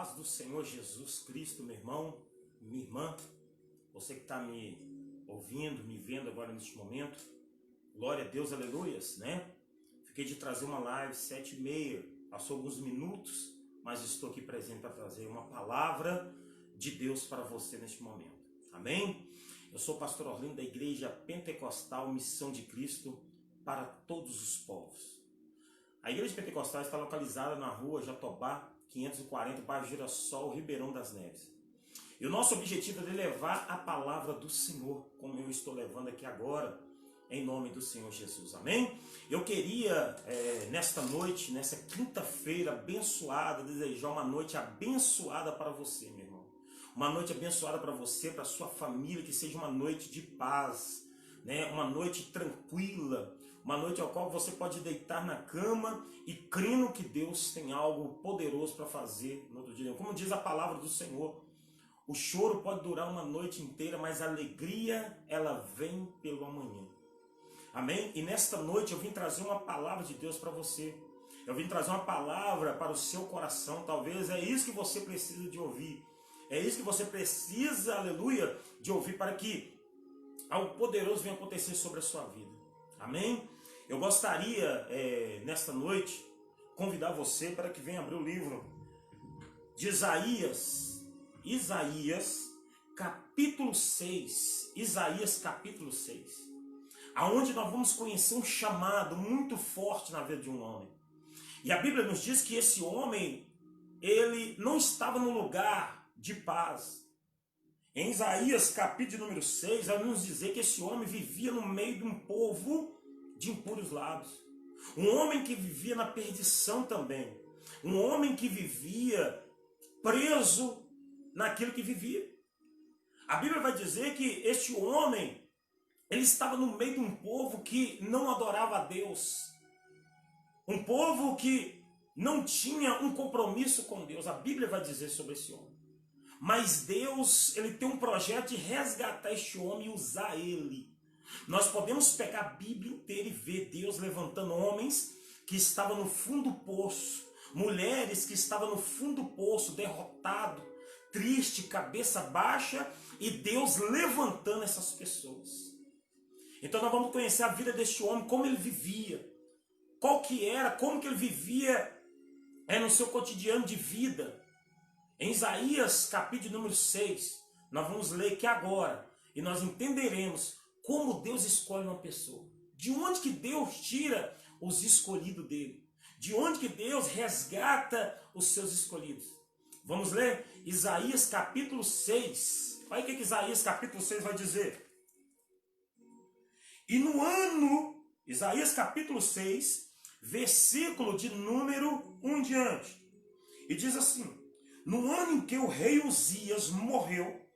paz do Senhor Jesus Cristo, meu irmão, minha irmã, você que está me ouvindo, me vendo agora neste momento, glória a Deus, aleluias, né? Fiquei de trazer uma live 7h30, passou alguns minutos, mas estou aqui presente para trazer uma palavra de Deus para você neste momento, amém? Eu sou o pastor Orlindo da Igreja Pentecostal Missão de Cristo para todos os povos. A Igreja Pentecostal está localizada na rua Jatobá, 540, bairro Girassol, Ribeirão das Neves. E o nosso objetivo é levar a palavra do Senhor, como eu estou levando aqui agora, em nome do Senhor Jesus, amém? Eu queria, nesta noite, nessa quinta-feira abençoada, desejar uma noite abençoada para você, meu irmão. Uma noite abençoada para você, para sua família, que seja uma noite de paz, né? Uma noite tranquila, uma noite ao qual você pode deitar na cama e crendo que Deus tem algo poderoso para fazer no outro dia. Como diz a palavra do Senhor, o choro pode durar uma noite inteira, mas a alegria, ela vem pelo amanhã. Amém? E nesta noite eu vim trazer uma palavra de Deus para você. Eu vim trazer uma palavra para o seu coração. Talvez é isso que você precisa de ouvir. É isso que você precisa, aleluia, de ouvir para que algo poderoso venha acontecer sobre a sua vida. Amém? Eu gostaria, nesta noite, convidar você para que venha abrir o livro de Isaías, capítulo 6. Isaías, capítulo 6. Aonde nós vamos conhecer um chamado muito forte na vida de um homem. E a Bíblia nos diz que esse homem, ele não estava no lugar de paz. Em Isaías, capítulo número 6, vai nos dizer que esse homem vivia no meio de um povo de impuros lábios. Um homem que vivia na perdição também. Um homem que vivia preso naquilo que vivia. A Bíblia vai dizer que este homem, ele estava no meio de um povo que não adorava a Deus. Um povo que não tinha um compromisso com Deus. A Bíblia vai dizer sobre esse homem. Mas Deus, ele tem um projeto de resgatar este homem e usar ele. Nós podemos pegar a Bíblia inteira e ver Deus levantando homens que estavam no fundo do poço. Mulheres que estavam no fundo do poço, derrotado, triste, cabeça baixa. E Deus levantando essas pessoas. Então nós vamos conhecer a vida deste homem, como ele vivia. Qual que era, como que ele vivia no seu cotidiano de vida. Em Isaías, capítulo número 6, nós vamos ler aqui agora. E nós entenderemos como Deus escolhe uma pessoa. De onde que Deus tira os escolhidos dele. De onde que Deus resgata os seus escolhidos. Vamos ler Isaías capítulo 6. Olha o que Isaías capítulo 6 vai dizer. E no ano, Isaías capítulo 6, versículo de número 1 em diante. E diz assim: no ano em que o rei Uzias morreu,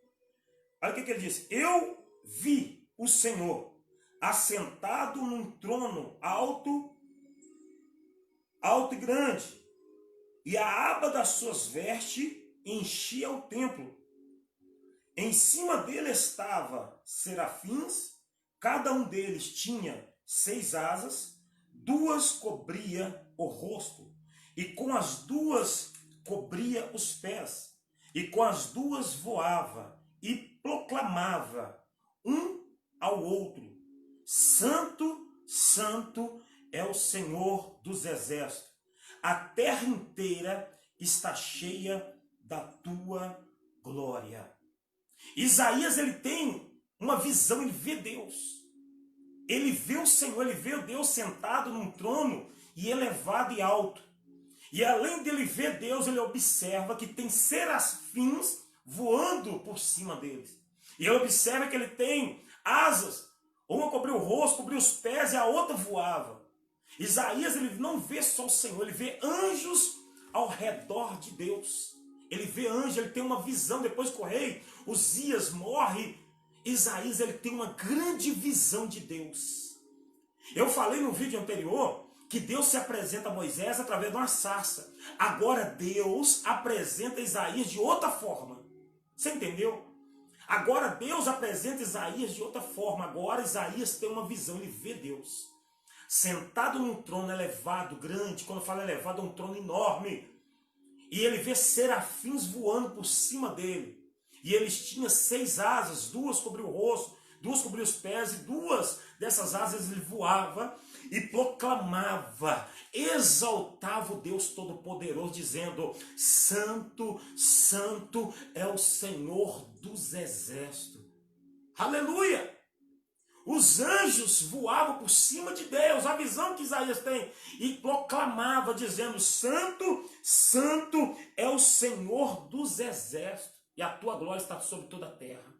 olha o que ele diz: eu vi o Senhor assentado num trono alto e grande, e a aba das suas vestes enchia o templo. Em cima dele estava serafins, cada um deles tinha 6 asas, 2 cobria o rosto, e com as 2 cobria os pés, e com as 2 voava, e proclamava um ao outro: Santo, Santo é o Senhor dos exércitos, a terra inteira está cheia da tua glória. Isaías, ele tem uma visão, ele vê Deus. Ele vê o Senhor, ele vê o Deus sentado num trono e elevado e alto. E além dele ver Deus, ele observa que tem serafins voando por cima deles. E ele observa que ele tem asas. Uma cobriu o rosto, cobriu os pés e a outra voava. Isaías, ele não vê só o Senhor, ele vê anjos ao redor de Deus. Ele vê anjos, ele tem uma visão. Depois que o rei Uzias morre, Isaías, ele tem uma grande visão de Deus. Eu falei no vídeo anterior que Deus se apresenta a Moisés através de uma sarça. Agora Deus apresenta Isaías de outra forma. Você entendeu? Agora Deus apresenta Isaías de outra forma. Agora Isaías tem uma visão, ele vê Deus sentado num trono elevado, grande. Quando eu falo elevado, é um trono enorme. E ele vê serafins voando por cima dele. E eles tinham 6 asas, 2 cobriam o rosto, 2 cobriam os pés, e 2 dessas asas ele voava e proclamava, exaltava o Deus Todo-Poderoso, dizendo: Santo, Santo é o Senhor dos Exércitos. Aleluia! Os anjos voavam por cima de Deus, a visão que Isaías tem, e proclamava, dizendo: Santo, Santo é o Senhor dos Exércitos, e a tua glória está sobre toda a terra.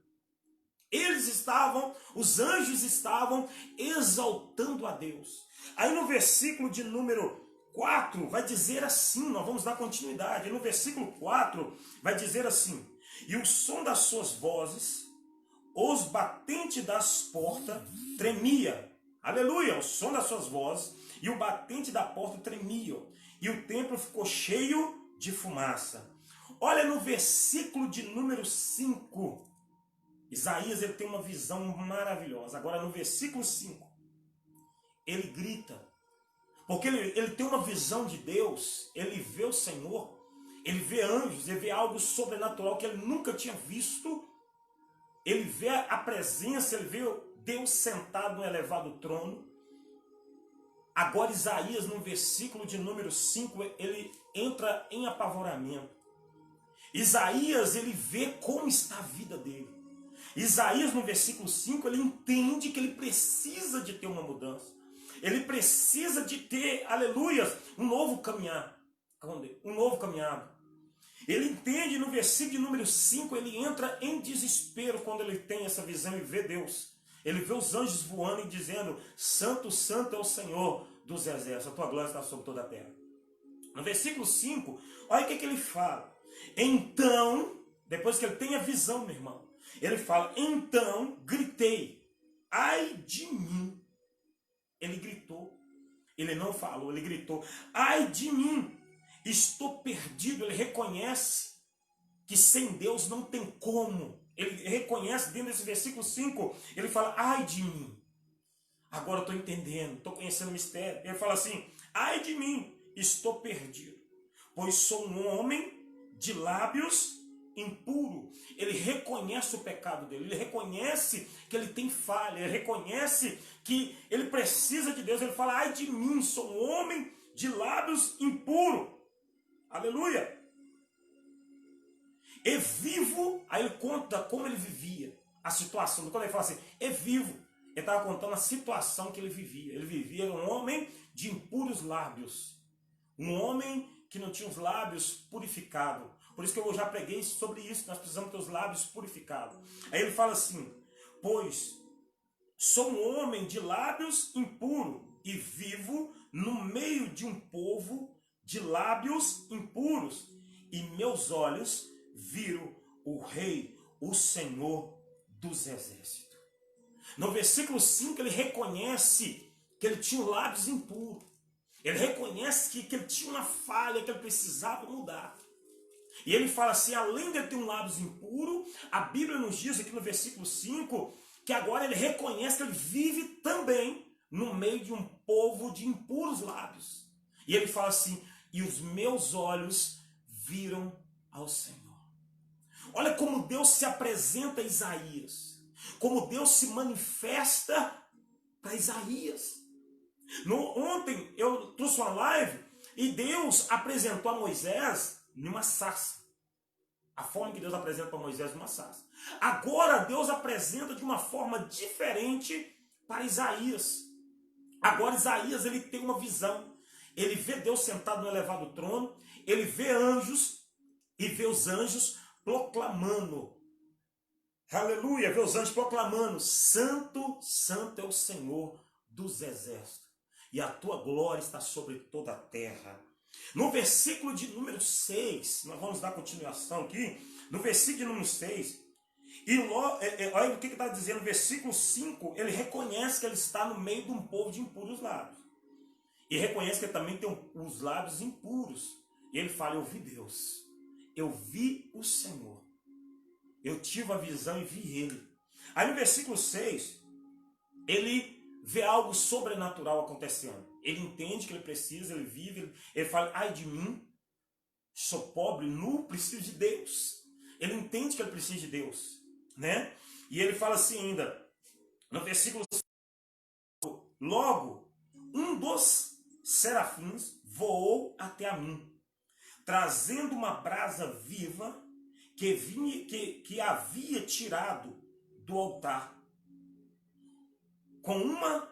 Os anjos estavam exaltando a Deus. Aí no versículo de número 4 vai dizer assim, nós vamos dar continuidade. No versículo 4 vai dizer assim: e o som das suas vozes, os batentes das portas tremia. Aleluia! O som das suas vozes e o batente da porta tremiam. E o templo ficou cheio de fumaça. Olha no versículo de número 5. Isaías ele tem uma visão maravilhosa. Agora no versículo 5, ele grita. Porque ele tem uma visão de Deus. Ele vê o Senhor. Ele vê anjos. Ele vê algo sobrenatural que ele nunca tinha visto. Ele vê a presença, ele vê Deus sentado no elevado trono. Agora Isaías, no versículo de número 5, ele entra em apavoramento. Isaías, ele vê como está a vida dele. Isaías, no versículo 5, ele entende que ele precisa de ter uma mudança. Ele precisa de ter, aleluia, um novo caminhar. Um novo caminhado. Ele entende no versículo de número 5, ele entra em desespero quando ele tem essa visão e vê Deus. Ele vê os anjos voando e dizendo: Santo, Santo é o Senhor dos Exércitos, a tua glória está sobre toda a terra. No versículo 5, olha o que ele fala. Então, depois que ele tem a visão, meu irmão, ele fala: então gritei, ai de mim. Ele gritou, ele não falou, ele gritou: ai de mim, estou perdido. Ele reconhece que sem Deus não tem como. Ele reconhece dentro desse versículo 5, ele fala: ai de mim. Agora eu estou entendendo, estou conhecendo o mistério. Ele fala assim: ai de mim, estou perdido, pois sou um homem de lábios impuro. Ele reconhece o pecado dele, ele reconhece que ele tem falha, ele reconhece que ele precisa de Deus. Ele fala: ai de mim, sou um homem de lábios impuro. Aleluia! E vivo, aí ele conta como ele vivia, a situação. Quando ele fala assim, é vivo, ele estava contando a situação que ele vivia. Ele vivia, era um homem de impuros lábios, um homem que não tinha os lábios purificados. Por isso que eu já preguei sobre isso, nós precisamos ter os lábios purificados. Aí ele fala assim: pois sou um homem de lábios impuros e vivo no meio de um povo de lábios impuros, e meus olhos viram o Rei, o Senhor dos Exércitos. No versículo 5 ele reconhece que ele tinha lábios impuros. Ele reconhece que ele tinha uma falha, que ele precisava mudar. E ele fala assim: além de ele ter um lábios impuro, a Bíblia nos diz aqui no versículo 5, que agora ele reconhece que ele vive também no meio de um povo de impuros lábios. E ele fala assim: e os meus olhos viram ao Senhor. Olha como Deus se apresenta a Isaías, como Deus se manifesta para Isaías. Ontem eu trouxe uma live e Deus apresentou a Moisés numa sarça. A forma que Deus apresenta para Moisés numa sarça. Agora Deus apresenta de uma forma diferente para Isaías. Agora Isaías ele tem uma visão. Ele vê Deus sentado no elevado trono, ele vê anjos e vê os anjos proclamando. Aleluia, vê os anjos proclamando: Santo, Santo é o Senhor dos Exércitos, e a tua glória está sobre toda a terra. No versículo de número 6, nós vamos dar continuação aqui, no versículo de número 6, e olha o que está dizendo no versículo 5, ele reconhece que ele está no meio de um povo de impuros lábios, e reconhece que ele também tem os lábios impuros, e ele fala: eu vi Deus, eu vi o Senhor, eu tive a visão e vi ele. Aí no versículo 6, ele vê algo sobrenatural acontecendo. Ele entende que ele precisa, ele vive, ele fala: ai de mim, sou pobre, nu, preciso de Deus. Ele entende que ele precisa de Deus, né? E ele fala assim ainda, no versículo 5, logo, um dos serafins voou até a mim, trazendo uma brasa viva que havia tirado do altar, com uma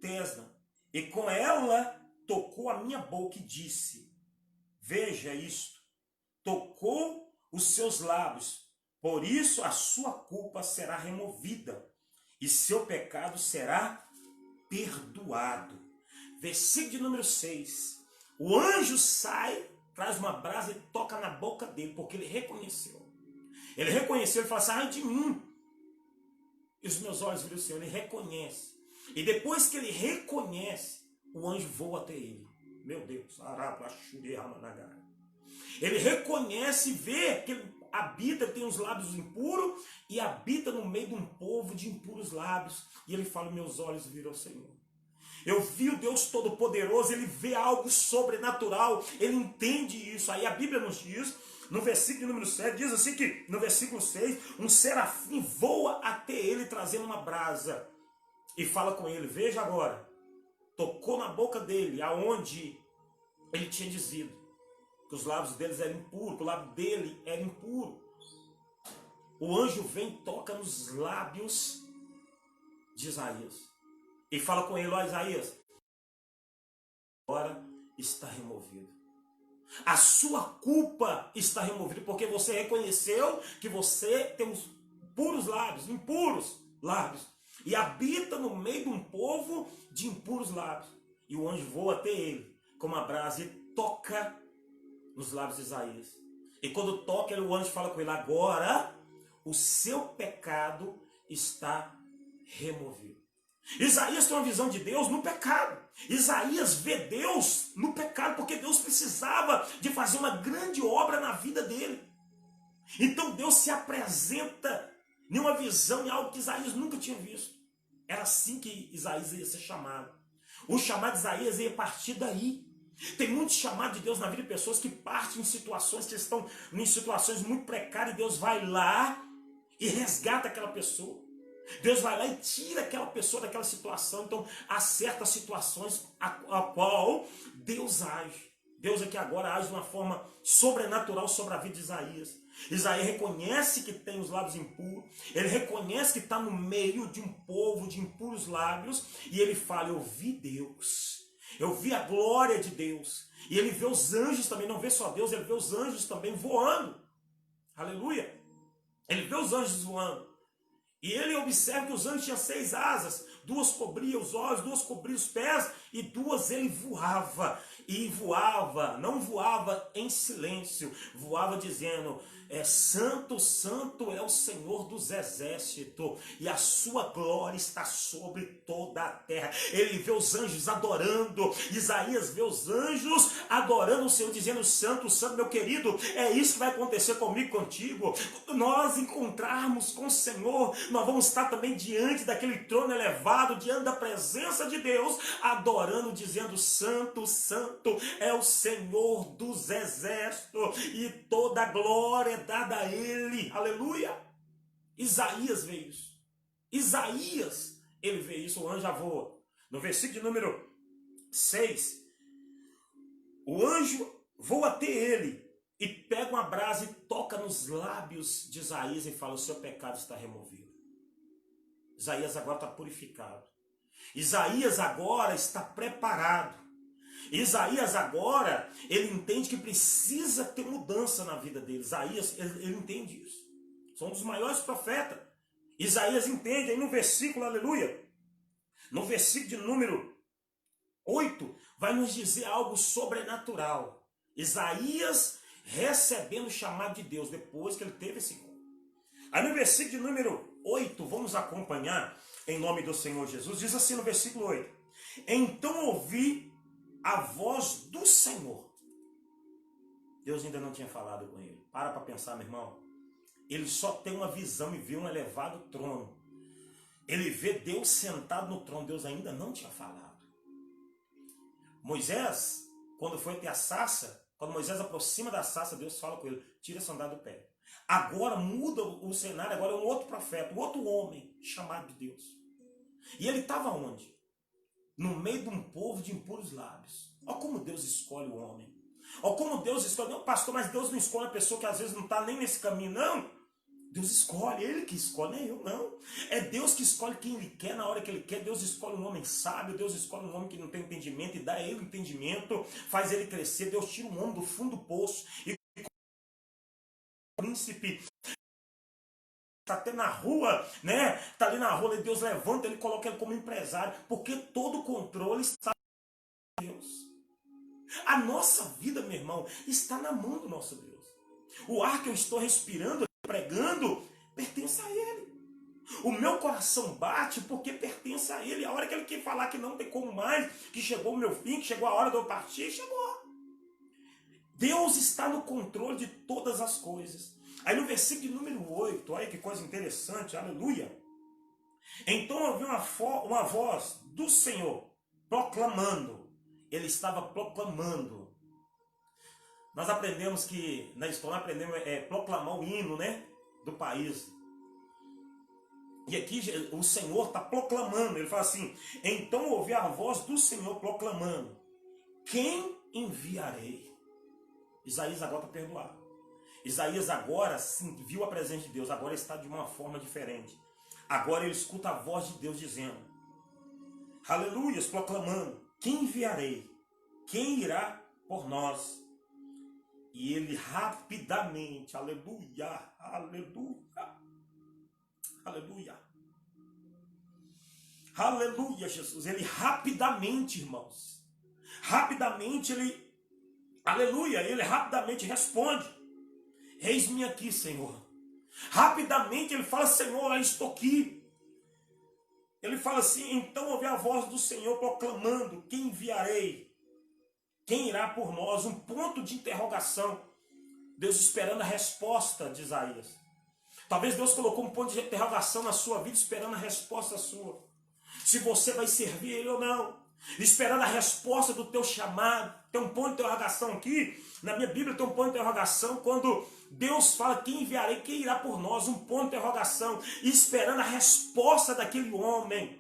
tesna, e com ela tocou a minha boca e disse, veja isto, tocou os seus lábios, por isso a sua culpa será removida e seu pecado será perdoado. Versículo de número 6. O anjo sai, traz uma brasa e toca na boca dele, porque ele reconheceu. Ele reconheceu, ele fala assim, ai de mim. E os meus olhos viram o Senhor, ele reconhece. E depois que ele reconhece, o anjo voa até ele. Meu Deus, ele reconhece e vê que ele habita, tem os lábios impuros e habita no meio de um povo de impuros lábios. E ele fala, meus olhos viram o Senhor. Eu vi o Deus Todo-Poderoso, ele vê algo sobrenatural, ele entende isso. Aí a Bíblia nos diz, no versículo número 7, diz assim que, no versículo 6, um serafim voa até ele trazendo uma brasa e fala com ele, veja agora, tocou na boca dele, aonde ele tinha dizido que os lábios deles eram impuros, que o lábio dele era impuro. O anjo vem e toca nos lábios de Isaías e fala com ele, ó Isaías, agora está removido. A sua culpa está removida, porque você reconheceu que você tem os puros lábios, impuros lábios, e habita no meio de um povo de impuros lábios. E o anjo voa até ele com uma brasa e toca nos lábios de Isaías. E quando toca, o anjo fala com ele, agora o seu pecado está removido. Isaías tem uma visão de Deus no pecado. Isaías vê Deus no pecado, porque Deus precisava de fazer uma grande obra na vida dele. Então Deus se apresenta em uma visão, em algo que Isaías nunca tinha visto. Era assim que Isaías ia ser chamado. O chamado de Isaías ia partir daí. Tem muitos chamados de Deus na vida de pessoas que partem em situações que estão em situações muito precárias, e Deus vai lá e resgata aquela pessoa. Deus vai lá e tira aquela pessoa daquela situação. Então há certas situações a qual Deus age. Deus aqui agora age de uma forma sobrenatural sobre a vida de Isaías. Isaías reconhece que tem os lábios impuros. Ele reconhece que está no meio de um povo de impuros lábios. E ele fala, eu vi Deus. Eu vi a glória de Deus. E ele vê os anjos também, não vê só Deus, ele vê os anjos também voando. Aleluia. Ele vê os anjos voando. E ele observa que os anjos tinham 6 asas, 2 cobriam os olhos, 2 cobriam os pés, e 2 ele voava. E voava, não voava em silêncio, voava dizendo, santo, santo é o Senhor dos exércitos, e a sua glória está sobre toda a terra. Ele vê os anjos adorando, Isaías vê os anjos adorando o Senhor, dizendo, santo, santo, meu querido, é isso que vai acontecer comigo, contigo. Quando nós encontrarmos com o Senhor, nós vamos estar também diante daquele trono elevado, diante da presença de Deus, adorando, dizendo, santo, santo é o Senhor dos exércitos, e toda a glória é dada a Ele. Aleluia. Isaías vê isso. Isaías, ele vê isso, o anjo voa. No versículo de número 6, o anjo voa até ele e pega uma brasa e toca nos lábios de Isaías e fala, o seu pecado está removido. Isaías agora está purificado. Isaías agora está preparado. Isaías agora, ele entende que precisa ter mudança na vida dele. Isaías, ele entende isso. São um dos maiores profetas. Isaías entende, aí no versículo, aleluia, no versículo de número 8, vai nos dizer algo sobrenatural. Isaías recebendo o chamado de Deus, depois que ele teve esse encontro. Aí no versículo de número 8, vamos acompanhar, em nome do Senhor Jesus, diz assim no versículo 8, então ouvi a voz do Senhor. Deus ainda não tinha falado com ele. Para pensar, meu irmão. Ele só tem uma visão e vê um elevado trono. Ele vê Deus sentado no trono. Deus ainda não tinha falado. Moisés, quando foi até a sarça, Quando Moisés aproxima da sarça, Deus fala com ele, tira a sandália do pé. Agora muda o cenário, agora é um outro profeta, um outro homem chamado de Deus. E ele estava onde? No meio de um povo de impuros lábios. Olha como Deus escolhe o homem. Olha como Deus escolhe. Não, pastor, mas Deus não escolhe a pessoa que às vezes não está nem nesse caminho, não. Deus escolhe, é Ele que escolhe, não é eu, não. É Deus que escolhe quem Ele quer, na hora que Ele quer. Deus escolhe um homem sábio, Deus escolhe um homem que não tem entendimento e dá a ele entendimento, faz ele crescer. Deus tira um homem do fundo do poço e o príncipe está até na rua, né? Está ali na rua, e Deus levanta, Ele coloca ele como empresário, porque todo o controle está em Deus. A nossa vida, meu irmão, está na mão do nosso Deus. O ar que eu estou respirando, pregando, pertence a Ele. O meu coração bate porque pertence a Ele. A hora que Ele quer falar que não tem como mais, que chegou o meu fim, que chegou a hora de eu partir, chegou. Deus está no controle de todas as coisas. Aí no versículo número 8, olha que coisa interessante, aleluia. Então eu ouvi uma voz do Senhor proclamando. Ele estava proclamando. Nós aprendemos que, na escola, aprendemos proclamar o hino, né, do país. E aqui o Senhor está proclamando, ele fala assim, então ouvi a voz do Senhor proclamando, quem enviarei? Isaías agora está perdoado. Isaías agora sim, viu a presença de Deus, agora está de uma forma diferente. Agora ele escuta a voz de Deus dizendo, aleluias, proclamando, quem enviarei? Quem irá por nós? E ele rapidamente, aleluia, aleluia, aleluia, aleluia, Jesus. Ele rapidamente, irmãos, rapidamente ele, aleluia, ele rapidamente responde, eis-me aqui, Senhor. Rapidamente ele fala, Senhor, eu estou aqui. Ele fala assim, então ouvi a voz do Senhor proclamando, quem enviarei? Quem irá por nós? Um ponto de interrogação. Deus esperando a resposta de Isaías. Talvez Deus colocou um ponto de interrogação na sua vida, esperando a resposta sua. Se você vai servir Ele ou não. Esperando a resposta do teu chamado. Tem um ponto de interrogação aqui. Na minha Bíblia tem um ponto de interrogação quando Deus fala, quem enviarei, quem irá por nós? Um ponto de interrogação. Esperando a resposta daquele homem.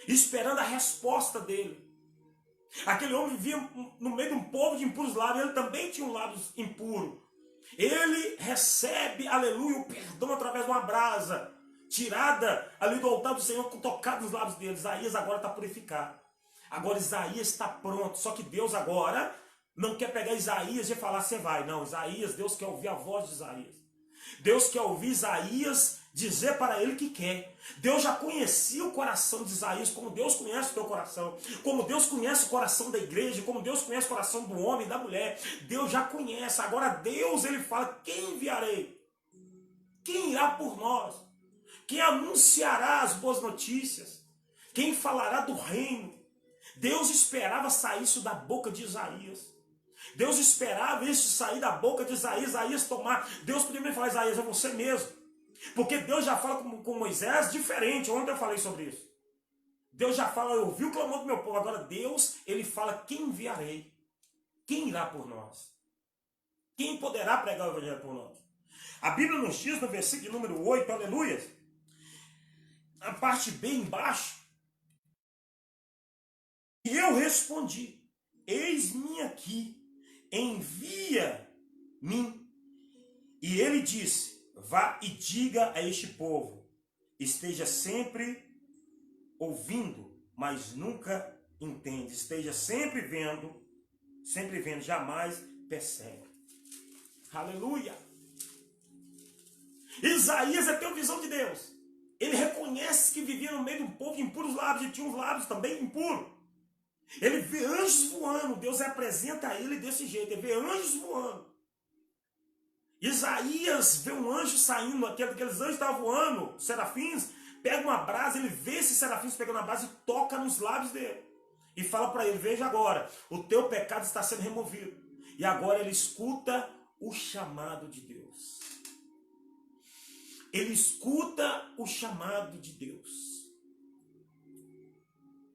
Esperando a resposta dele. Aquele homem vivia no meio de um povo de impuros lábios, ele também tinha um lábio impuro. Ele recebe, aleluia, o perdão através de uma brasa, tirada ali do altar do Senhor, tocada nos lábios dele. Isaías agora está purificado. Agora Isaías está pronto, só que Deus agora não quer pegar Isaías e falar, você vai. Não, Isaías, Deus quer ouvir a voz de Isaías. Deus quer ouvir Isaías dizer para ele que quer. Deus já conhecia o coração de Isaías, como Deus conhece o teu coração, como Deus conhece o coração da igreja, como Deus conhece o coração do homem e da mulher. Deus já conhece. Agora Deus, ele fala, quem enviarei? Quem irá por nós? Quem anunciará as boas notícias? Quem falará do reino? Deus esperava sair isso da boca de Isaías. Deus esperava isso sair da boca de Isaías, Isaías tomar. Deus podia me falar, Isaías, é você mesmo. Porque Deus já fala com Moisés diferente. Ontem eu falei sobre isso. Deus já fala, eu ouvi o clamor do meu povo. Agora Deus, ele fala, quem enviarei? Quem irá por nós? Quem poderá pregar o evangelho por nós? A Bíblia nos diz no versículo número 8, aleluia, a parte bem embaixo, e eu respondi, eis-me aqui, envia-me. E ele disse, vá e diga a este povo, esteja sempre ouvindo, mas nunca entende. Esteja sempre vendo, jamais percebe. Aleluia! Isaías tem uma visão de Deus. Ele reconhece que vivia no meio de um povo de impuros lábios, e tinha uns lábios também impuros. Ele vê anjos voando, Deus apresenta a ele desse jeito, ele vê anjos voando. Isaías vê um anjo saindo, aqueles anjos estavam voando, serafins, pega uma brasa, ele vê esses serafins pegando a brasa e toca nos lábios dele. E fala para ele, veja agora, o teu pecado está sendo removido. E agora ele escuta o chamado de Deus. Ele escuta o chamado de Deus.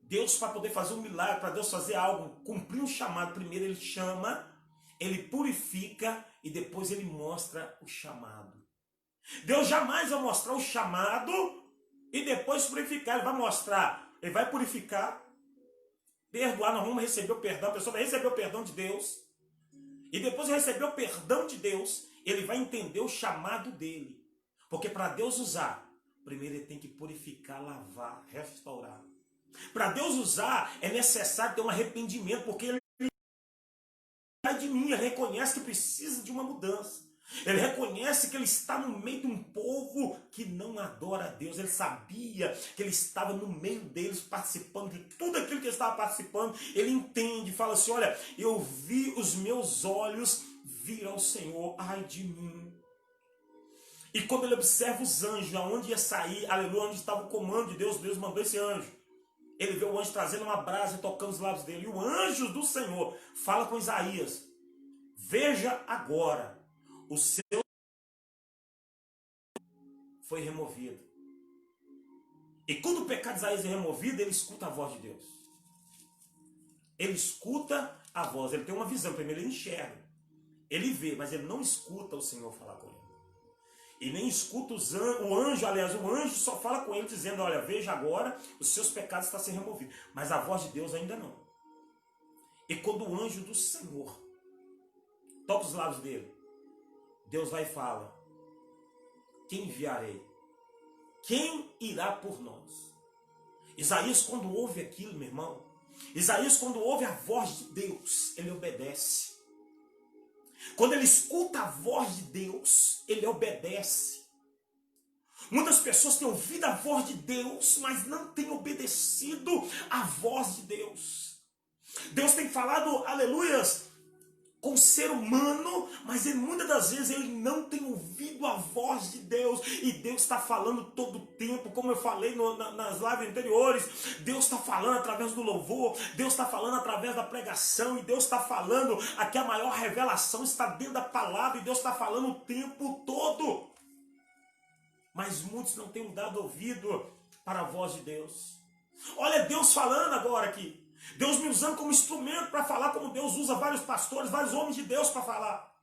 Deus, para poder fazer um milagre, para Deus fazer algo, cumprir um chamado, primeiro ele chama, ele purifica e depois ele mostra o chamado. Deus jamais vai mostrar o chamado e depois purificar. Ele vai mostrar, ele vai purificar, perdoar, nós vamos receber o perdão, a pessoa vai receber o perdão de Deus. E depois de receber o perdão de Deus, ele vai entender o chamado dele. Porque para Deus usar, primeiro ele tem que purificar, lavar, restaurar. Para Deus usar, é necessário ter um arrependimento, porque ele sai de mim, ele reconhece que precisa de uma mudança. Ele reconhece que ele está no meio de um povo que não adora a Deus. Ele sabia que ele estava no meio deles, participando de tudo aquilo que ele estava participando. Ele entende, fala assim, olha, eu vi os meus olhos vir ao Senhor, ai de mim. E quando ele observa os anjos, aonde ia sair, aleluia, onde estava o comando de Deus, Deus mandou esse anjo. Ele vê o anjo trazendo uma brasa e tocando os lábios dele. E o anjo do Senhor fala com Isaías, veja agora, o seu foi removido. E quando o pecado de Isaías é removido, ele escuta a voz de Deus. Ele escuta a voz, ele tem uma visão, primeiro ele enxerga. Ele vê, mas ele não escuta o Senhor falar com ele. E nem escuta o anjo, aliás, o anjo só fala com ele dizendo, olha, veja agora, os seus pecados estão sendo removidos. Mas a voz de Deus ainda não. E quando o anjo do Senhor toca os lábios dele, Deus vai e fala, quem enviarei? Quem irá por nós? Isaías, quando ouve aquilo, meu irmão, Isaías, quando ouve a voz de Deus, ele obedece. Quando ele escuta a voz de Deus, ele obedece. Muitas pessoas têm ouvido a voz de Deus, mas não têm obedecido à voz de Deus. Deus tem falado, aleluias, com o ser humano, mas muitas das vezes ele não tem ouvido a voz de Deus, e Deus está falando todo o tempo, como eu falei nas lives anteriores. Deus está falando através do louvor, Deus está falando através da pregação, e Deus está falando, aqui a maior revelação está dentro da palavra, e Deus está falando o tempo todo, mas muitos não têm dado ouvido para a voz de Deus. Olha Deus falando agora aqui, Deus me usando como instrumento para falar, como Deus usa vários pastores, vários homens de Deus para falar.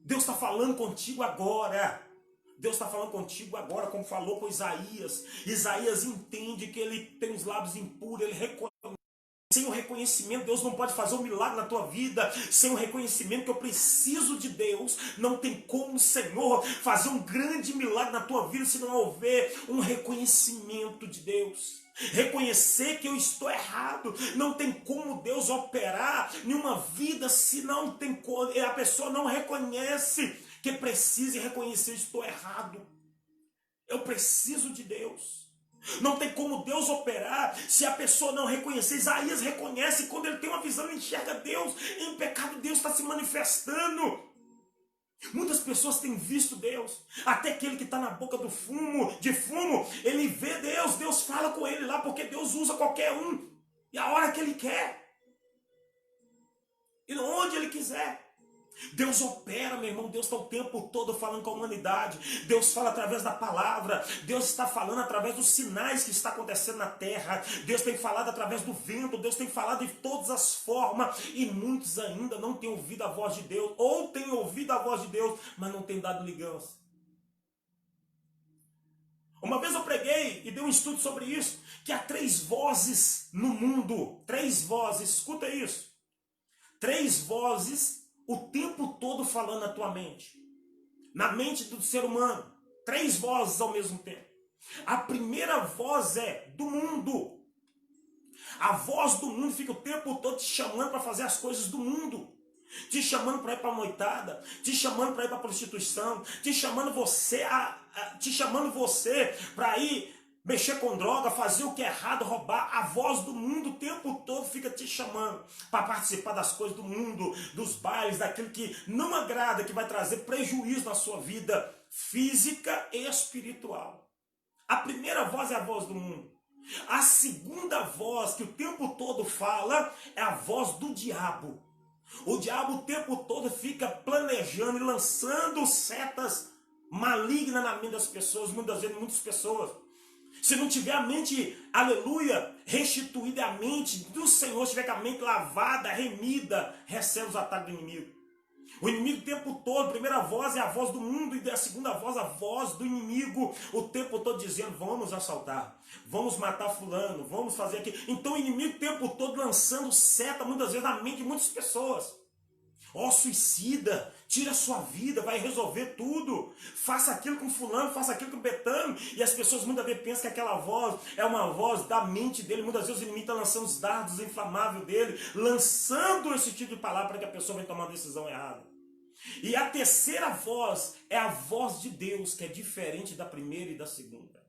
Deus está falando contigo agora. Deus está falando contigo agora, como falou com Isaías. Isaías entende que ele tem os lábios impuros, ele reconhece. Sem o reconhecimento, Deus não pode fazer um milagre na tua vida. Sem o reconhecimento que eu preciso de Deus, não tem como o Senhor fazer um grande milagre na tua vida se não houver um reconhecimento de Deus. Reconhecer que eu estou errado. Não tem como Deus operar em uma vida se não tem, a pessoa não reconhece que precisa reconhecer, estou errado. Eu preciso de Deus. Não tem como Deus operar se a pessoa não reconhecer. Isaías reconhece, quando ele tem uma visão, ele enxerga Deus. Em pecado Deus está se manifestando. Muitas pessoas têm visto Deus, até aquele que está na boca do fumo, ele vê Deus, Deus fala com ele lá, porque Deus usa qualquer um, e a hora que ele quer, e onde ele quiser. Deus opera, meu irmão. Deus está o tempo todo falando com a humanidade. Deus fala através da palavra. Deus está falando através dos sinais que está acontecendo na terra. Deus tem falado através do vento. Deus tem falado de todas as formas. E muitos ainda não têm ouvido a voz de Deus. Ou têm ouvido a voz de Deus, mas não têm dado ligança. Uma vez eu preguei e dei um estudo sobre isso, que há 3 vozes no mundo. 3 vozes, escuta isso. 3 vozes o tempo todo falando na tua mente, na mente do ser humano. 3 vozes ao mesmo tempo. A primeira voz é do mundo. A voz do mundo fica o tempo todo te chamando para fazer as coisas do mundo, te chamando para ir para a noitada, te chamando para ir para a prostituição, te chamando você para ir mexer com droga, fazer o que é errado, roubar. A voz do mundo o tempo todo fica te chamando para participar das coisas do mundo, dos bailes, daquilo que não agrada, que vai trazer prejuízo na sua vida física e espiritual. A primeira voz é a voz do mundo. A segunda voz que o tempo todo fala é a voz do diabo. O diabo o tempo todo fica planejando e lançando setas malignas na mente das pessoas, muitas vezes muitas pessoas Se não tiver a mente, aleluia, restituída, a mente do Senhor, estiver com a mente lavada, remida, recebe os ataques do inimigo. O inimigo o tempo todo, a primeira voz é a voz do mundo e a segunda voz a voz do inimigo, o tempo todo dizendo, vamos assaltar, vamos matar fulano, vamos fazer aquilo. Então o inimigo o tempo todo lançando seta, muitas vezes na mente de muitas pessoas. Ó, suicida, tira a sua vida, vai resolver tudo. Faça aquilo com fulano, faça aquilo com Betano. E as pessoas muitas vezes pensam que aquela voz é uma voz da mente dele. Muitas vezes o inimigo está lançando os dardos inflamáveis dele, lançando esse tipo de palavra para que a pessoa venha tomar uma decisão errada. E a terceira voz é a voz de Deus, que é diferente da primeira e da segunda.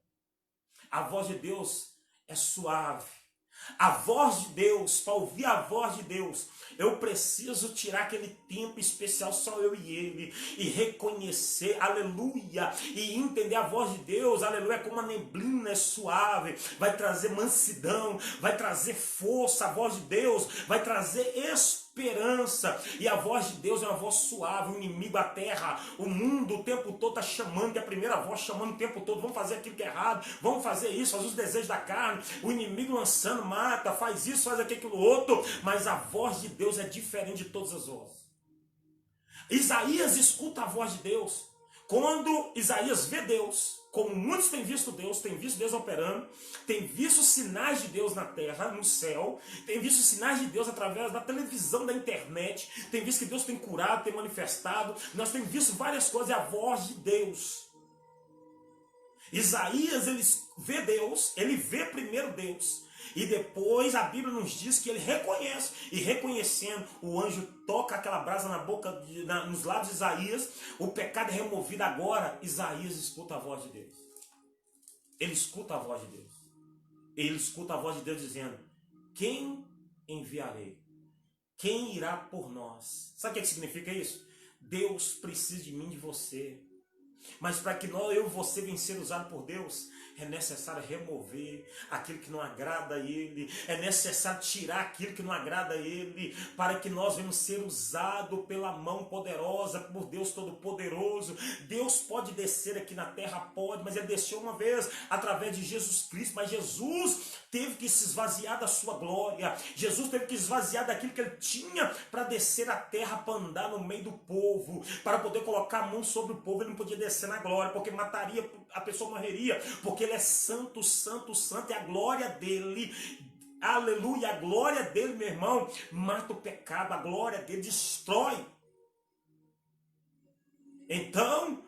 A voz de Deus é suave. A voz de Deus, para ouvir a voz de Deus, eu preciso tirar aquele tempo especial, só eu e ele, e reconhecer, aleluia, e entender a voz de Deus, aleluia, como a neblina é suave, vai trazer mansidão, vai trazer força, a voz de Deus vai trazer esperança, e a voz de Deus é uma voz suave, o inimigo, a terra, o mundo o tempo todo está chamando, e a primeira voz chamando o tempo todo, vamos fazer aquilo que é errado, vamos fazer isso, fazer os desejos da carne, o inimigo lançando, mata, faz isso, faz aquilo outro, mas a voz de Deus é diferente de todas as vozes. Isaías escuta a voz de Deus, quando Isaías vê Deus, como muitos têm visto Deus operando, tem visto sinais de Deus na terra, no céu, tem visto sinais de Deus através da televisão, da internet, tem visto que Deus tem curado, tem manifestado, nós temos visto várias coisas, é a voz de Deus. Isaías, ele vê Deus, ele vê primeiro Deus, e depois a Bíblia nos diz que ele reconhece, e reconhecendo, o anjo toca aquela brasa na boca, nos lábios de Isaías, o pecado é removido. Agora Isaías escuta a voz de Deus. Ele escuta a voz de Deus. Ele escuta a voz de Deus dizendo, quem enviarei? Quem irá por nós? Sabe o que significa isso? Deus precisa de mim, de você. Mas para que eu e você venham ser usados por Deus, é necessário remover aquilo que não agrada a Ele, é necessário tirar aquilo que não agrada a Ele, para que nós venhamos ser usados pela mão poderosa, por Deus Todo-Poderoso. Deus pode descer aqui na terra, pode, mas Ele desceu uma vez através de Jesus Cristo, mas Jesus teve que se esvaziar da sua glória, Jesus teve que esvaziar daquilo que Ele tinha para descer a terra, para andar no meio do povo, para poder colocar a mão sobre o povo. Ele não podia descer na glória, porque mataria, a pessoa morreria, porque Ele é santo, santo, santo, e a glória dele, aleluia, a glória dele, meu irmão, mata o pecado, a glória dele destrói. Então,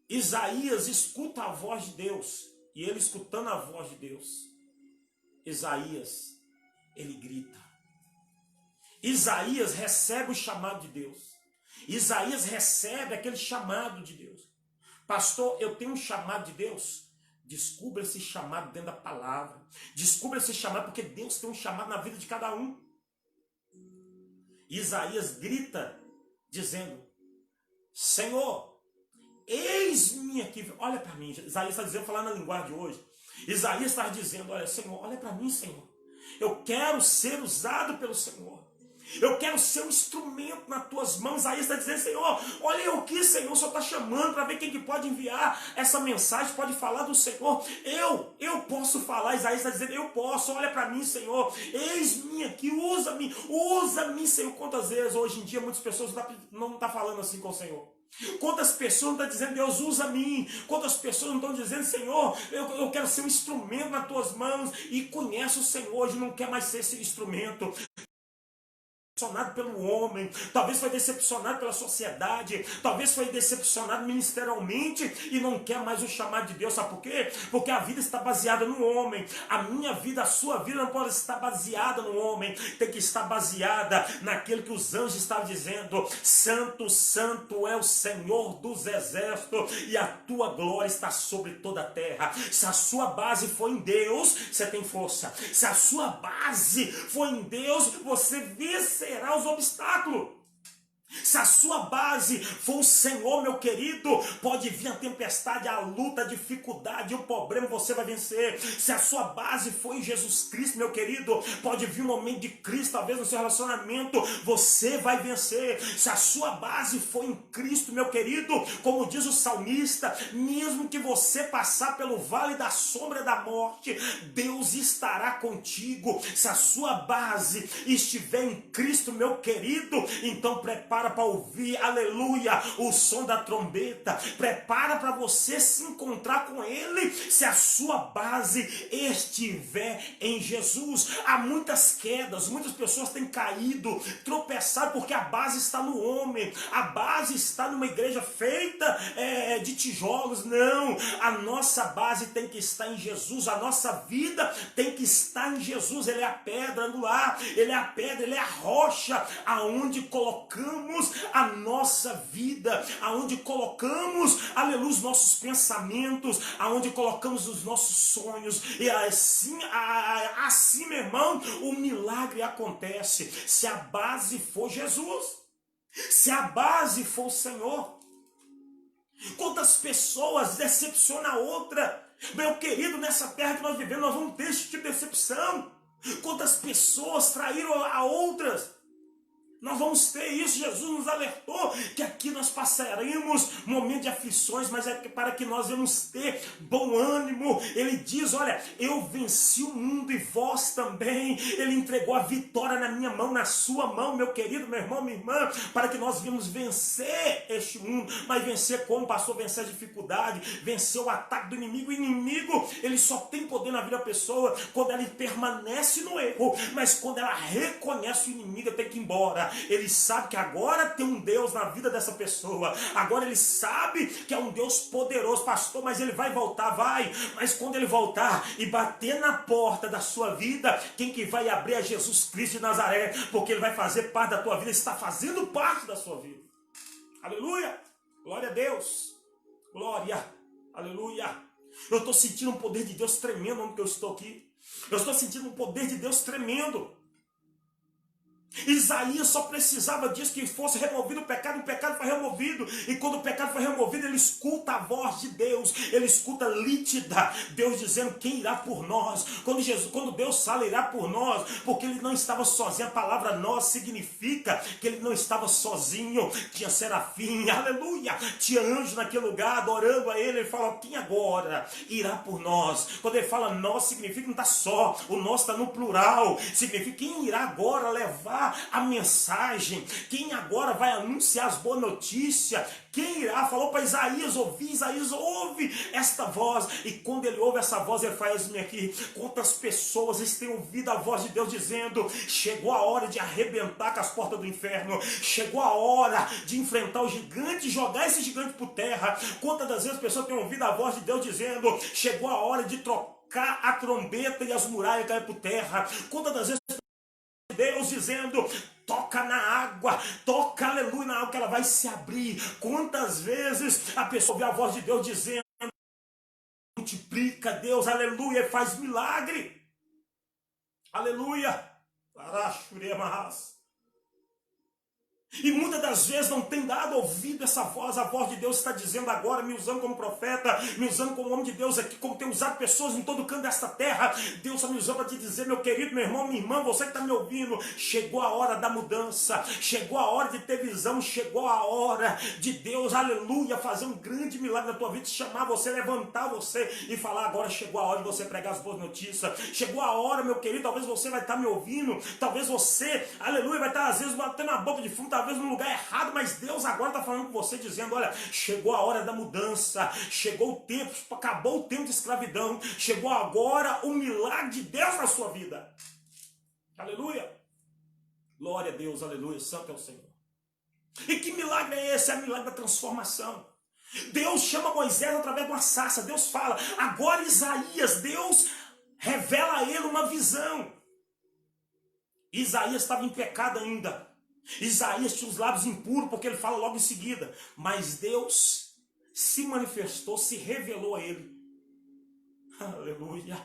Isaías escuta a voz de Deus, e ele escutando a voz de Deus, Isaías, ele grita. Isaías recebe o chamado de Deus. Isaías recebe aquele chamado de Deus. Pastor, eu tenho um chamado de Deus. Descubra esse chamado dentro da palavra. Descubra esse chamado, porque Deus tem um chamado na vida de cada um. Isaías grita, dizendo, Senhor, eis-me aqui. Olha para mim. Isaías está dizendo, falando na linguagem de hoje. Isaías está dizendo, olha, Senhor, olha para mim, Senhor. Eu quero ser usado pelo Senhor. Eu quero ser um instrumento nas tuas mãos. Isaías está dizendo, Senhor, olha eu aqui, Senhor, o Senhor está chamando para ver quem que pode enviar essa mensagem, pode falar do Senhor. Eu posso falar. Isaías está dizendo, eu posso, olha para mim, Senhor, eis-me aqui, usa-me, Senhor. Quantas vezes hoje em dia muitas pessoas não estão falando assim com o Senhor? Quantas pessoas não estão dizendo, Deus usa mim? Quantas pessoas não estão dizendo, Senhor, eu quero ser um instrumento nas tuas mãos? E conhece o Senhor hoje, não quer mais ser esse instrumento. Decepcionado pelo homem, talvez foi decepcionado pela sociedade, talvez foi decepcionado ministerialmente e não quer mais o chamado de Deus. Sabe por quê? Porque a vida está baseada no homem. A minha vida, a sua vida não pode estar baseada no homem, tem que estar baseada naquilo que os anjos estavam dizendo: Santo, Santo é o Senhor dos exércitos e a tua glória está sobre toda a terra. Se a sua base for em Deus, você tem força. Se a sua base for em Deus, você vencerá os obstáculos. Se a sua base for o Senhor, meu querido, pode vir a tempestade, a luta, a dificuldade, o problema, você vai vencer. Se a sua base for em Jesus Cristo, meu querido, pode vir um momento de crise, talvez no seu relacionamento, você vai vencer. Se a sua base for em Cristo, meu querido, como diz o salmista, mesmo que você passar pelo vale da sombra da morte, Deus estará contigo. Se a sua base estiver em Cristo, meu querido, então prepara para ouvir, aleluia, o som da trombeta. Prepara para você se encontrar com Ele, se a sua base estiver em Jesus. Há muitas quedas, muitas pessoas têm caído, tropeçado, porque a base está no homem, a base está numa igreja feita de tijolos. Não, a nossa base tem que estar em Jesus, a nossa vida tem que estar em Jesus. Ele é a pedra angular, Ele é a pedra, Ele é a rocha, aonde colocamos a nossa vida, aonde colocamos, aleluia, os nossos pensamentos, aonde colocamos os nossos sonhos, e assim, meu irmão, o milagre acontece. Se a base for Jesus, se a base for o Senhor. Quantas pessoas decepcionam a outra, meu querido, nessa terra que nós vivemos, nós vamos ter esse tipo de decepção. Quantas pessoas traíram a outras, nós vamos ter isso. Jesus nos alertou que aqui nós passaremos momentos de aflições, mas é para que nós vamos ter bom ânimo. Ele diz, olha, eu venci o mundo e vós também. Ele entregou a vitória na minha mão, na sua mão, meu querido, meu irmão, minha irmã, para que nós venhamos vencer este mundo. Mas vencer como, pastor? Vencer a dificuldade, vencer o ataque do inimigo. O inimigo, ele só tem poder na vida da pessoa quando ela permanece no erro, mas quando ela reconhece o inimigo, ela tem que ir embora. Ele sabe que agora tem um Deus na vida dessa pessoa, agora ele sabe que é um Deus poderoso, pastor, mas ele vai voltar, vai, mas quando ele voltar e bater na porta da sua vida, quem que vai abrir é Jesus Cristo de Nazaré, porque ele vai fazer parte da tua vida, ele está fazendo parte da sua vida. Aleluia, glória a Deus, glória, aleluia. Eu estou sentindo um poder de Deus tremendo onde eu estou aqui, eu estou sentindo um poder de Deus tremendo. Isaías só precisava disso, que fosse removido o pecado foi removido, e quando o pecado foi removido, ele escuta a voz de Deus, ele escuta lítida, Deus dizendo quem irá por nós. Quando Deus fala irá por nós, porque ele não estava sozinho, a palavra nós significa que ele não estava sozinho, tinha serafim, aleluia, tinha anjo naquele lugar adorando a ele. Ele fala, quem agora irá por nós? Quando ele fala nós, significa que não está só, o nós está no plural, significa quem irá agora levar a mensagem, quem agora vai anunciar as boas notícias, quem irá, falou para Isaías ouvir. Isaías ouve esta voz, e quando ele ouve essa voz, ele faz aqui, quantas pessoas têm ouvido a voz de Deus dizendo, chegou a hora de arrebentar com as portas do inferno, chegou a hora de enfrentar o gigante, jogar esse gigante por terra. Quantas das vezes as pessoas têm ouvido a voz de Deus dizendo, chegou a hora de trocar a trombeta e as muralhas caem por terra. Quantas das vezes Deus dizendo, toca na água, toca, aleluia, na água que ela vai se abrir. Quantas vezes a pessoa ouve a voz de Deus dizendo, multiplica, Deus, aleluia, e faz milagre, aleluia. E muitas das vezes não tem dado ouvido a essa voz. A voz de Deus está dizendo agora, me usando como profeta, me usando como homem de Deus aqui, como tem usado pessoas em todo canto desta terra. Deus está me usando para te dizer, meu querido, meu irmão, minha irmã, você que está me ouvindo, chegou a hora da mudança, chegou a hora de ter visão, chegou a hora de Deus, aleluia, fazer um grande milagre na tua vida, chamar você, levantar você e falar, agora chegou a hora de você pregar as boas notícias. Chegou a hora, meu querido, talvez você vai estar me ouvindo, talvez você, aleluia, vai estar às vezes batendo a boca de fumo, talvez no lugar errado, mas Deus agora está falando com você, dizendo, olha, chegou a hora da mudança, chegou o tempo, acabou o tempo de escravidão, chegou agora o milagre de Deus na sua vida. Aleluia, glória a Deus, aleluia, santo é o Senhor. E que milagre é esse? É o milagre da transformação. Deus chama Moisés através de uma sarça, Deus fala, agora Isaías, Deus revela a ele uma visão. Isaías estava em pecado ainda, Isaías tinha os lábios impuros, porque ele fala logo em seguida, mas Deus se manifestou, se revelou a ele. Aleluia.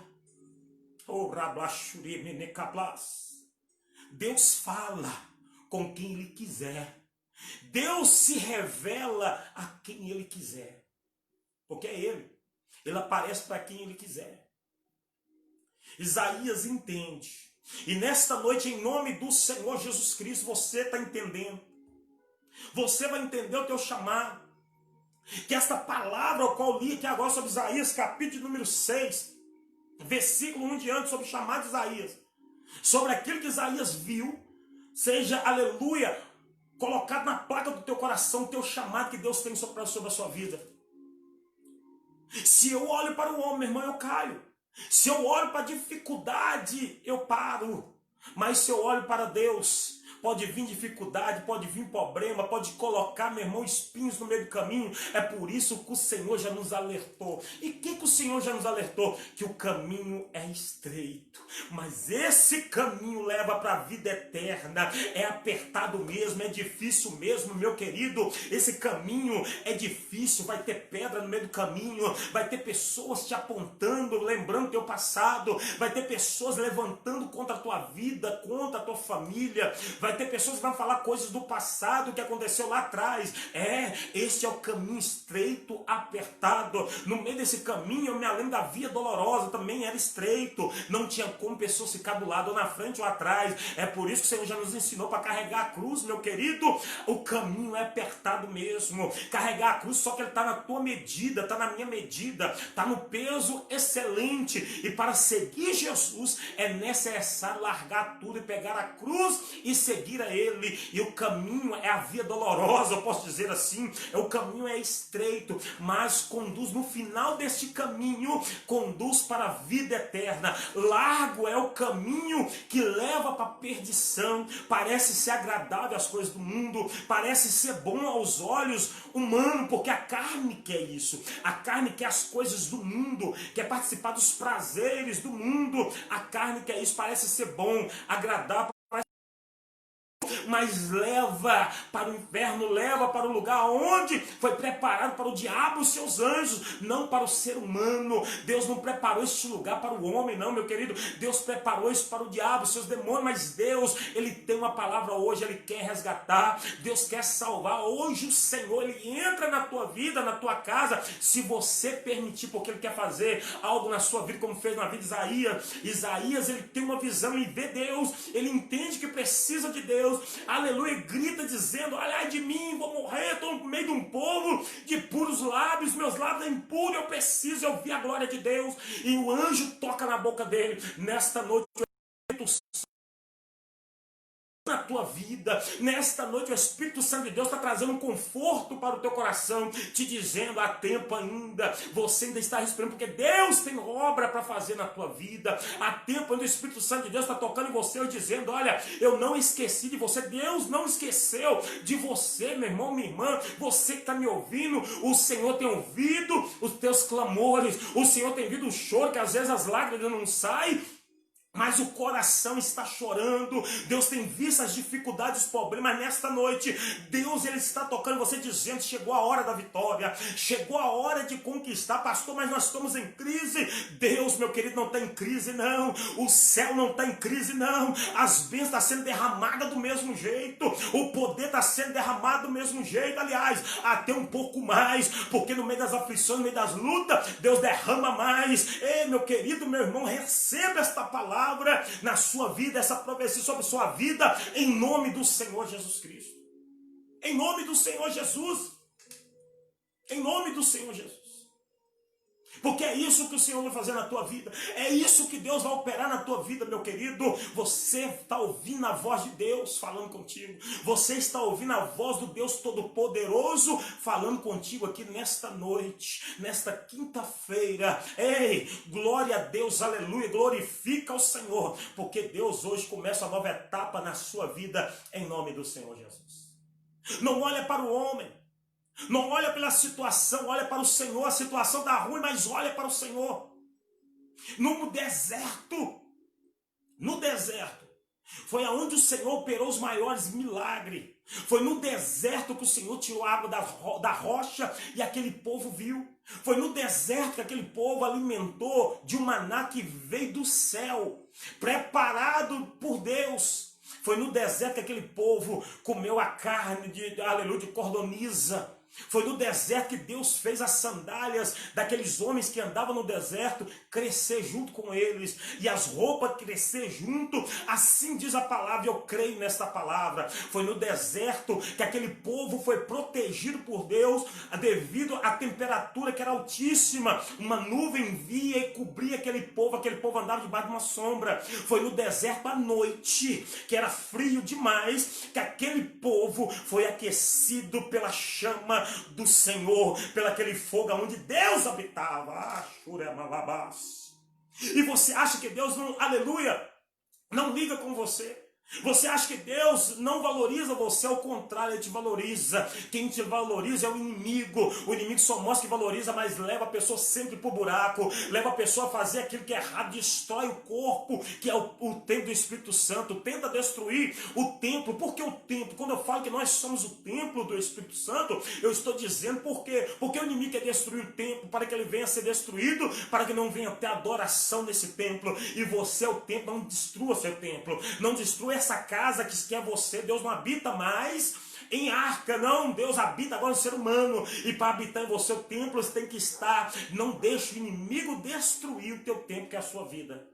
Deus fala com quem ele quiser. Deus se revela a quem Ele quiser. Porque é Ele. Ele aparece para quem Ele quiser. Isaías entende. E nesta noite, em nome do Senhor Jesus Cristo, você está entendendo. Você vai entender o teu chamado. Que esta palavra, ao qual eu li aqui agora sobre Isaías, capítulo número 6, versículo 1 diante, sobre o chamado de Isaías, sobre aquilo que Isaías viu, seja, aleluia, colocado na placa do teu coração, o teu chamado que Deus tem sobre a sua vida. Se eu olho para o homem, meu irmão, eu caio. Se eu olho para a dificuldade, eu paro. Mas se eu olho para Deus, pode vir dificuldade, pode vir problema, pode colocar, meu irmão, espinhos no meio do caminho. É por isso que o Senhor já nos alertou. E o que o Senhor já nos alertou? Que o caminho é estreito, mas esse caminho leva para a vida eterna. É apertado mesmo, é difícil mesmo, meu querido. Esse caminho é difícil, vai ter pedra no meio do caminho, vai ter pessoas te apontando, lembrando teu passado, vai ter pessoas levantando contra a tua vida, contra a tua família, vai ter pessoas que vão falar coisas do passado que aconteceu lá atrás. Esse é o caminho estreito, apertado. No meio desse caminho, eu me lembro da via dolorosa, também era estreito, não tinha como pessoas ficar do lado, ou na frente ou atrás. É por isso que o Senhor já nos ensinou para carregar a cruz, meu querido. O caminho é apertado mesmo. Carregar a cruz, só que ele está na tua medida, está na minha medida, está no peso excelente. E para seguir Jesus é necessário largar tudo e pegar a cruz e seguir a Ele. E o caminho é a via dolorosa, eu posso dizer assim. O caminho é estreito, mas conduz, no final deste caminho, conduz para a vida eterna. Largo é o caminho que leva para a perdição. Parece ser agradável às coisas do mundo, parece ser bom aos olhos humanos, porque a carne quer isso. A carne quer as coisas do mundo, quer participar dos prazeres do mundo. A carne quer isso, parece ser bom, agradável, mas leva para o inferno, leva para o lugar onde foi preparado para o diabo e os seus anjos, não para o ser humano. Deus não preparou este lugar para o homem, não, meu querido. Deus preparou isso para o diabo, os seus demônios, mas Deus, Ele tem uma palavra hoje, Ele quer resgatar, Deus quer salvar. Hoje o Senhor, Ele entra na tua vida, na tua casa, se você permitir, porque Ele quer fazer algo na sua vida, como fez na vida de Isaías. Isaías, ele tem uma visão, ele vê Deus, ele entende que precisa de Deus, aleluia, grita dizendo: olha de mim, vou morrer, estou no meio de um povo de puros lábios, meus lábios são impuros, eu preciso ouvir a glória de Deus. E o anjo toca na boca dele. Nesta noite, na tua vida, nesta noite o Espírito Santo de Deus está trazendo um conforto para o teu coração, te dizendo: há tempo ainda, você ainda está respirando, porque Deus tem obra para fazer na tua vida. Há tempo ainda o Espírito Santo de Deus está tocando em você e dizendo: olha, eu não esqueci de você. Deus não esqueceu de você, meu irmão, minha irmã. Você que está me ouvindo, o Senhor tem ouvido os teus clamores, o Senhor tem ouvido o choro, que às vezes as lágrimas não saem, mas o coração está chorando. Deus tem visto as dificuldades, os problemas. Nesta noite, Deus, Ele está tocando você, dizendo: chegou a hora da vitória, chegou a hora de conquistar. Pastor, mas nós estamos em crise. Deus, meu querido, não está em crise, não. O céu não está em crise, não. As bênçãos estão sendo derramadas do mesmo jeito, o poder está sendo derramado do mesmo jeito. Aliás, até um pouco mais, porque no meio das aflições, no meio das lutas, Deus derrama mais. Ei, meu querido, meu irmão, receba esta palavra na sua vida, essa profecia sobre a sua vida, em nome do Senhor Jesus Cristo. Em nome do Senhor Jesus. Em nome do Senhor Jesus. Porque é isso que o Senhor vai fazer na tua vida. É isso que Deus vai operar na tua vida, meu querido. Você está ouvindo a voz de Deus falando contigo. Você está ouvindo a voz do Deus Todo-Poderoso falando contigo aqui nesta noite, nesta quinta-feira. Ei, glória a Deus, aleluia, glorifica ao Senhor, porque Deus hoje começa uma nova etapa na sua vida, em nome do Senhor Jesus. Não olha para o homem, não olha pela situação, olha para o Senhor. A situação está ruim, mas olha para o Senhor. No deserto, foi aonde o Senhor operou os maiores milagres. Foi no deserto que o Senhor tirou a água da rocha e aquele povo viu. Foi no deserto que aquele povo alimentou de um maná que veio do céu, preparado por Deus. Foi no deserto que aquele povo comeu a carne aleluia, de cordoniza. Foi no deserto que Deus fez as sandálias daqueles homens que andavam no deserto crescer junto com eles, e as roupas crescer junto. Assim diz a palavra, e eu creio nesta palavra. Foi no deserto que aquele povo foi protegido por Deus devido à temperatura que era altíssima. Uma nuvem via e cobria aquele povo andava debaixo de uma sombra. Foi no deserto à noite, que era frio demais, que aquele povo foi aquecido pela chama do Senhor, pelo aquele fogo onde Deus habitava. E você acha que Deus não, aleluia, não liga com você? Você acha que Deus não valoriza você? Ao contrário, Ele te valoriza. Quem te valoriza é o inimigo. O inimigo só mostra que valoriza, mas leva a pessoa sempre para o buraco, leva a pessoa a fazer aquilo que é errado, destrói o corpo, que é o templo do Espírito Santo, tenta destruir o templo. Por que o templo? Quando eu falo que nós somos o templo do Espírito Santo, eu estou dizendo por quê? Porque o inimigo quer destruir o templo, para que ele venha a ser destruído, para que não venha ter adoração nesse templo. E você é o templo, não destrua seu templo, não destrua essa casa que é você. Deus não habita mais em arca, não. Deus habita agora no ser humano, e para habitar em você o templo, você tem que estar. Não deixe o inimigo destruir o teu templo, que é a sua vida.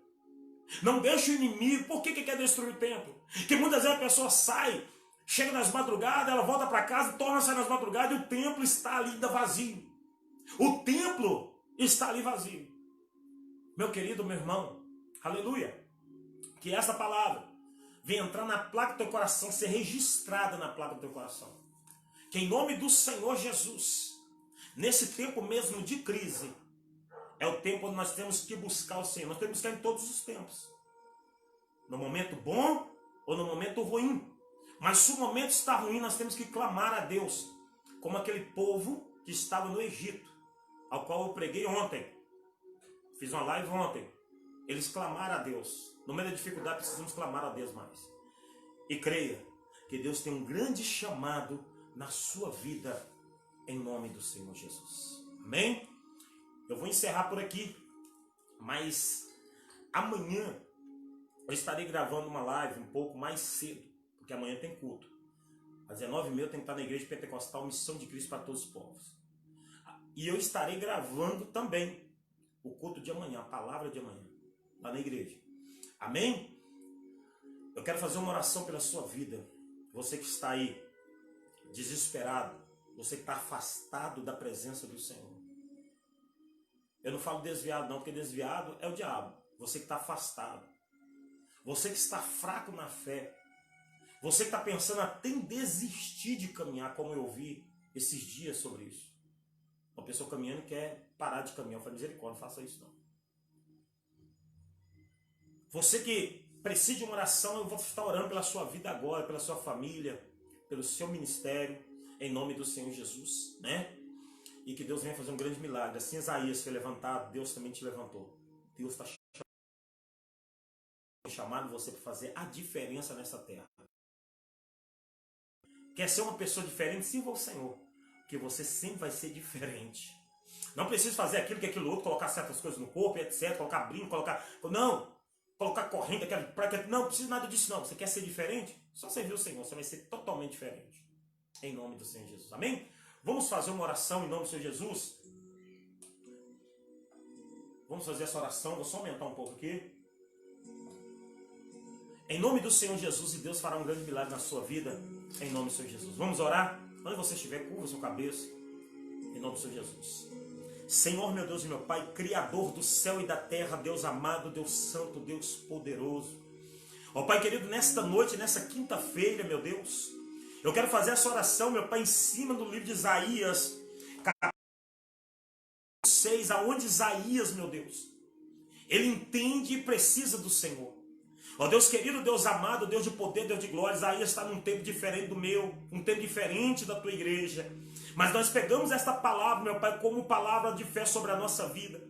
Não deixe o inimigo. Por que quer destruir o templo? Que muitas vezes a pessoa sai, chega nas madrugadas, ela volta para casa, torna a sair nas madrugadas, e o templo está ali ainda vazio. O templo está ali vazio. Meu querido, meu irmão, aleluia, que essa palavra vem entrar na placa do teu coração, ser registrada na placa do teu coração. Que em nome do Senhor Jesus, nesse tempo mesmo de crise, é o tempo onde nós temos que buscar o Senhor. Nós temos que buscar em todos os tempos. No momento bom ou no momento ruim. Mas se o momento está ruim, nós temos que clamar a Deus. Como aquele povo que estava no Egito, ao qual eu preguei ontem. Fiz uma live ontem. Eles clamaram a Deus. No meio da dificuldade, precisamos clamar a Deus mais. E creia que Deus tem um grande chamado na sua vida, em nome do Senhor Jesus. Amém? Eu vou encerrar por aqui, mas amanhã eu estarei gravando uma live um pouco mais cedo, porque amanhã tem culto. Às 19h30 eu tenho que estar na Igreja Pentecostal Missão de Cristo para Todos os Povos. E eu estarei gravando também o culto de amanhã, a palavra de amanhã, lá na igreja. Amém? Eu quero fazer uma oração pela sua vida. Você que está aí desesperado, você que está afastado da presença do Senhor. Eu não falo desviado não, porque desviado é o diabo. Você que está afastado. Você que está fraco na fé. Você que está pensando até em desistir de caminhar, como eu vi esses dias sobre isso. Uma pessoa caminhando e quer parar de caminhar. Eu falo, misericórdia, não faça isso não. Você que precisa de uma oração, eu vou estar orando pela sua vida agora, pela sua família, pelo seu ministério, em nome do Senhor Jesus, né? E que Deus venha fazer um grande milagre. Assim Isaías foi levantado, Deus também te levantou. Deus está chamando você para fazer a diferença nessa terra. Quer ser uma pessoa diferente? Sirva ao Senhor, que você sempre vai ser diferente. Não precisa fazer aquilo que aquilo outro, colocar certas coisas no corpo, etc, colocar brinco, colocar... Não! Colocar corrente, não precisa nada disso não. Você quer ser diferente? Só servir o Senhor, você vai ser totalmente diferente. Em nome do Senhor Jesus. Amém? Vamos fazer uma oração em nome do Senhor Jesus? Vamos fazer essa oração, vou só aumentar um pouco aqui. Em nome do Senhor Jesus, e Deus fará um grande milagre na sua vida, em nome do Senhor Jesus. Vamos orar? Onde você estiver, curva sua cabeça, em nome do Senhor Jesus. Senhor, meu Deus e meu Pai, Criador do céu e da terra, Deus amado, Deus santo, Deus poderoso. Ó Pai querido, nesta noite, nessa quinta-feira, meu Deus, eu quero fazer essa oração, meu Pai, em cima do livro de Isaías, capítulo 6, aonde Isaías, meu Deus, ele entende e precisa do Senhor. Ó Deus querido, Deus amado, Deus de poder, Deus de glória, Isaías está num tempo diferente do meu, um tempo diferente da tua igreja. Mas nós pegamos esta palavra, meu Pai, como palavra de fé sobre a nossa vida.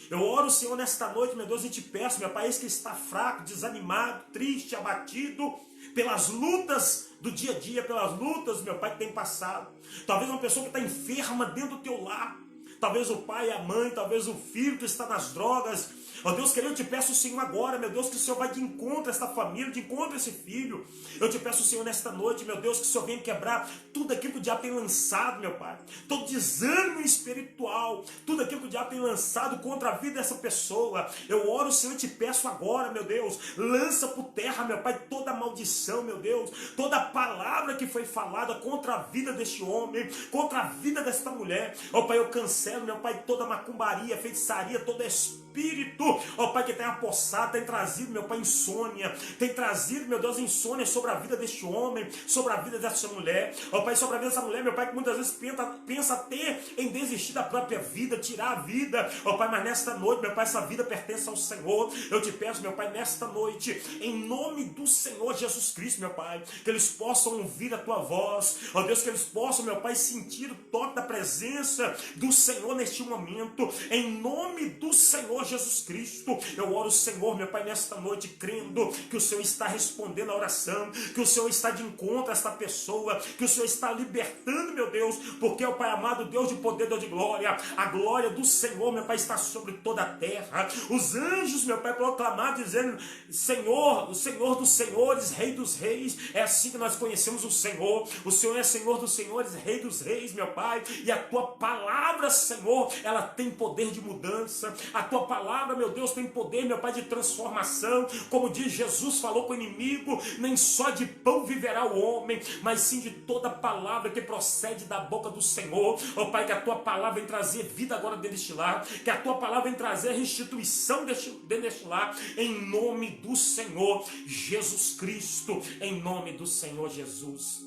Eu oro, Senhor, nesta noite, meu Deus, e te peço, meu Pai, esse que está fraco, desanimado, triste, abatido, pelas lutas do dia a dia, pelas lutas, meu Pai, que tem passado. Talvez uma pessoa que está enferma dentro do teu lar. Talvez o pai, a mãe, talvez o filho que está nas drogas. Ó Deus querido, eu te peço, Senhor, agora, meu Deus, que o Senhor vai de encontro a esta família, de encontro a esse filho. Eu te peço, Senhor, nesta noite, meu Deus, que o Senhor venha quebrar tudo aquilo que o diabo tem lançado, meu Pai. Todo desânimo espiritual, tudo aquilo que o diabo tem lançado contra a vida dessa pessoa. Eu oro, Senhor, e te peço agora, meu Deus, lança por terra, meu Pai, toda maldição, meu Deus, toda palavra que foi falada contra a vida deste homem, contra a vida desta mulher. Ó Pai, eu cancelo, meu Pai, toda macumbaria, feitiçaria, todo espírito, ó Pai, que tem apossado, tem trazido, meu Pai, insônia, tem trazido, meu Deus, insônia sobre a vida deste homem, sobre a vida dessa mulher, ó Pai, sobre a vida dessa mulher, meu Pai, que muitas vezes pensa até em desistir da própria vida, tirar a vida, ó Pai, mas nesta noite, meu Pai, essa vida pertence ao Senhor. Eu te peço, meu Pai, nesta noite, em nome do Senhor Jesus Cristo, meu Pai, que eles possam ouvir a Tua voz, ó Deus, que eles possam, meu Pai, sentir o toque da presença do Senhor neste momento, em nome do Senhor Jesus Cristo. Eu oro, Senhor, meu Pai, nesta noite, crendo que o Senhor está respondendo a oração, que o Senhor está de encontro a esta pessoa, que o Senhor está libertando, meu Deus, porque o Pai amado, Deus de poder, Deus de glória, a glória do Senhor, meu Pai, está sobre toda a terra. Os anjos, meu Pai, proclamaram, dizendo: Senhor, o Senhor dos senhores, Rei dos reis. É assim que nós conhecemos o Senhor. O Senhor é Senhor dos senhores, Rei dos reis, meu Pai, e a Tua palavra, Senhor, ela tem poder de mudança. A Tua palavra, meu Deus, tem poder, meu Pai, de transformação. Como diz Jesus, falou com o inimigo: nem só de pão viverá o homem, mas sim de toda palavra que procede da boca do Senhor. Ó Pai, que a Tua palavra vem trazer vida agora dentro deste lar, que a Tua palavra vem trazer restituição dentro deste lar, em nome do Senhor Jesus Cristo, em nome do Senhor Jesus.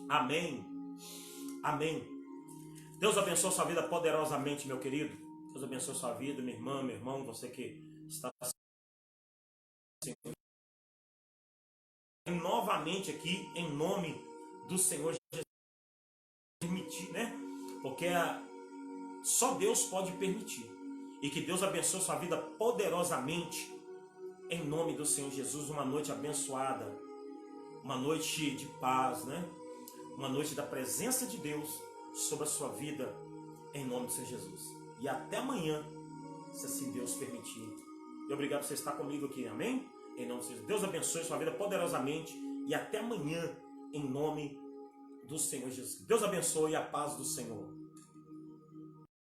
Amém. Amém. Deus abençoe a sua vida poderosamente, meu querido. Deus abençoe a sua vida, minha irmã, meu irmão, você que está novamente aqui, em nome do Senhor Jesus. Permitir, né? Porque só Deus pode permitir. E que Deus abençoe a sua vida poderosamente, em nome do Senhor Jesus. Uma noite abençoada, uma noite de paz, né? Uma noite da presença de Deus sobre a sua vida, em nome do Senhor Jesus. E até amanhã, se assim Deus permitir. E obrigado por você estar comigo aqui, amém? Em nome do Senhor Jesus. Deus abençoe a sua vida poderosamente. E até amanhã, em nome do Senhor Jesus. Deus abençoe, a paz do Senhor.